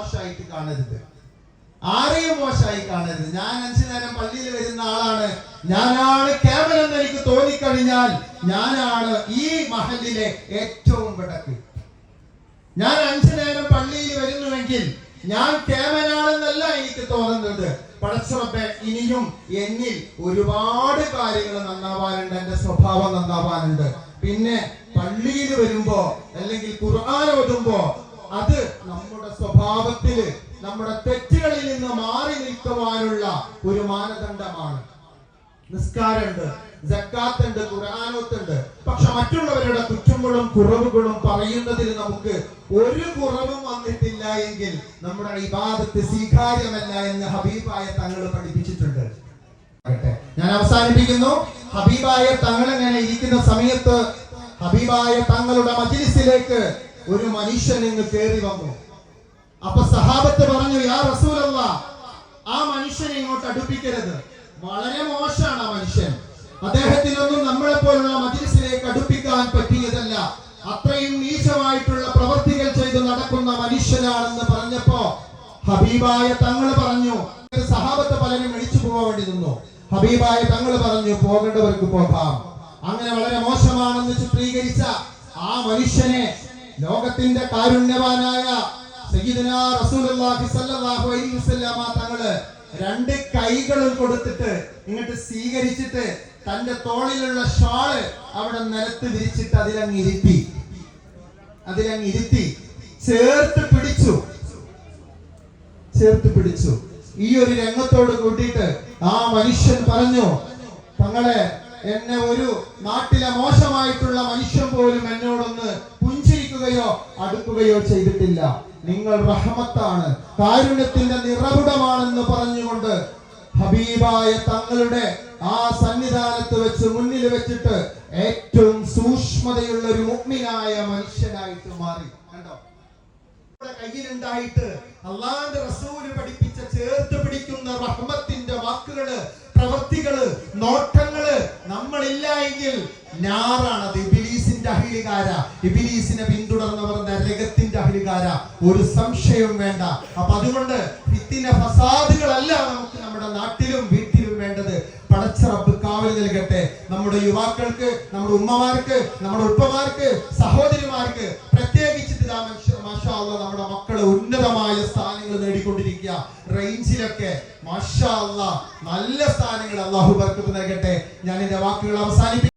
മോശമായിട്ട് കാണരുത്, ആരെയും മോശമായി കാണരുത്. ഞാൻ 5 നേരം പള്ളിയിൽ വരുന്ന ആളാണ്, ഞാനാണ് കേവലം എനിക്ക് തോന്നിക്കഴിഞ്ഞാൽ ഞാനാണ് ഈ മഹല്ലിലെ ഏറ്റവും വിടക്ക്. ഞാൻ 5 നേരം പള്ളിയിൽ വരുന്നുവെങ്കിൽ ഞാൻ കേവലാണെന്നല്ല എനിക്ക് തോന്നുന്നത്. പടച്ചറബ്ബേ, ഇനിയും എന്നിൽ ഒരുപാട് കാര്യങ്ങൾ നന്നാവാനുണ്ട്, എന്റെ സ്വഭാവം നന്നാവാനുണ്ട്. പിന്നെ പള്ളിയിൽ വരുമ്പോ അല്ലെങ്കിൽ ഖുർആൻ ഓതുമ്പോ അത് നമ്മുടെ സ്വഭാവത്തില് നമ്മുടെ തെറ്റുകളിൽ നിന്ന് മാറി നിൽക്കുവാനുള്ള ഒരു മാനദണ്ഡമാണ്. നിസ്കാരമുണ്ട്, സക്കാത്തുണ്ട്, ഖുർആനോത്തുണ്ട്. പക്ഷെ മറ്റുള്ളവരുടെ കുറ്റങ്ങളും കുറവുകളും പറയുന്നതിൽ നമുക്ക് ഒരു കുറവും വന്നിട്ടില്ല എങ്കിൽ നമ്മുടെ ഇബാദത്ത് സ്വീകാര്യമല്ല എന്ന് ഹബീബായ തങ്ങൾ പഠിപ്പിച്ചിട്ടുണ്ട്. ഞാൻ അവസാനിപ്പിക്കുന്നു. ഹബീബായ തങ്ങൾ ഇങ്ങനെ ഇരിക്കുന്ന സമയത്ത് ഹബീബായ തങ്ങളുടെ മജ്ലിസിലേക്ക് ഒരു മനുഷ്യൻ ഇങ്ങ് കയറി വന്നു. അപ്പൊ സഹാബത്ത് പറഞ്ഞു, യാ റസൂലല്ലാഹ്, ആ മനുഷ്യനെ ഇങ്ങോട്ട് അടുപ്പിക്കരുത്, വളരെ മോശമാണ് ആ മനുഷ്യൻ, അദ്ദേഹത്തിനൊന്നും നമ്മളെ പോലുള്ള മജ്ലിസിലേക്ക് അടുപ്പിക്കാൻ പറ്റിയതല്ല, അത്രയും നീചമായിട്ടുള്ള പ്രവർത്തികൾ ചെയ്ത് നടക്കുന്ന മനുഷ്യനാണെന്ന് പറഞ്ഞപ്പോ ഹബീബായ തങ്ങൾ പറഞ്ഞു, സഹാബത്ത് പലരും വിളിച്ചു പോകാൻ വേണ്ടി നിന്നു. ഹബീബായ തങ്ങൾ പറഞ്ഞു, പോകേണ്ടവർക്ക് പോകാം. അങ്ങനെ വളരെ മോശമാണെന്ന് ചിത്രീകരിച്ച ആ മനുഷ്യനെ ലോകത്തിന്റെ കാരുണ്യവാനായ സയ്യിദുനാ റസൂലുള്ളാഹി സ്വല്ലല്ലാഹു അലൈഹി വസല്ലമ തങ്ങള് 2 കൈകളും കൊടുത്തിട്ട് ഇങ്ങോട്ട് സ്വീകരിച്ചിട്ട് തന്റെ തോളിലുള്ള ഷാള് അവിടെ നിലത്ത് വിരിച്ചിട്ട് അതിലങ്ങിരുത്തി ചേർത്ത് പിടിച്ചു. ഈ ഒരു രംഗത്തോട് കൂട്ടിയിട്ട് ആ മനുഷ്യൻ പറഞ്ഞു, തങ്ങളെ, എന്നെ ഒരു നാട്ടിലെ മോശമായിട്ടുള്ള മനുഷ്യൻ പോലും എന്നോടൊന്ന് പുഞ്ചിരിക്കുകയോ അടുക്കുകയോ ചെയ്തിട്ടില്ല. നിങ്ങൾ റഹ്മത്താണ്, കാരുണ്യത്തിന്റെ നിറകുടമാണെന്ന് പറഞ്ഞുകൊണ്ട് ഹബീബായ തങ്ങളുടെ ആ സന്നിധാനത്ത് വെച്ച് മുന്നിൽ വെച്ചിട്ട് ഏറ്റവും സൂക്ഷ്മതയുള്ള ഒരു മുഅ്മിനായ മനുഷ്യനായിട്ട് മാറി. കണ്ടോ, കയ്യിലുണ്ടായിട്ട് അല്ലാഹുവിന്റെ റസൂൽ പഠിപ്പിച്ച ചേർത്ത് പിടിക്കുന്ന റഹ്മത്തിന്റെ വാക്കുകള്, പ്രവൃത്തികള്, നോട്ടങ്ങള് നമ്മളില്ല എങ്കിൽ ഞാറാണത്. ഇബ്ലീസിന്റെ അഹ്ലികാര, ഇബ്ലീസിനെ പിന്തുടർന്നവർ നരകത്തിന്റെ അഹ്ലികാര, ഒരു സംശയവും വേണ്ട. അപ്പൊ അതുകൊണ്ട് ഫിത്തിന ഫസാദുകളല്ല നമുക്ക് നമ്മുടെ നാട്ടിലും വീട്ടിലും വേണ്ടത്. പടച്ച റബ്ബ് കാവൽ നൽകട്ടെ. നമ്മുടെ യുവാക്കൾക്ക്, നമ്മുടെ ഉമ്മമാർക്ക്, നമ്മുടെ ഉപ്പമാർക്ക്, സഹോദരിമാർക്ക്, പ്രത്യേകിച്ചിട്ട് മാഷാ അല്ലാഹ് നമ്മുടെ മക്കള് ഉന്നതമായ സ്ഥാനങ്ങൾ നേടിക്കൊണ്ടിരിക്കുക. റേഞ്ചിലൊക്കെ മാഷാ അല്ലാഹ് നല്ല സ്ഥാനങ്ങൾ അല്ലാഹു ബർക്കത്ത് നൽകട്ടെ. ഞാൻ എന്റെ വാക്കുകൾ അവസാനിപ്പിക്കും.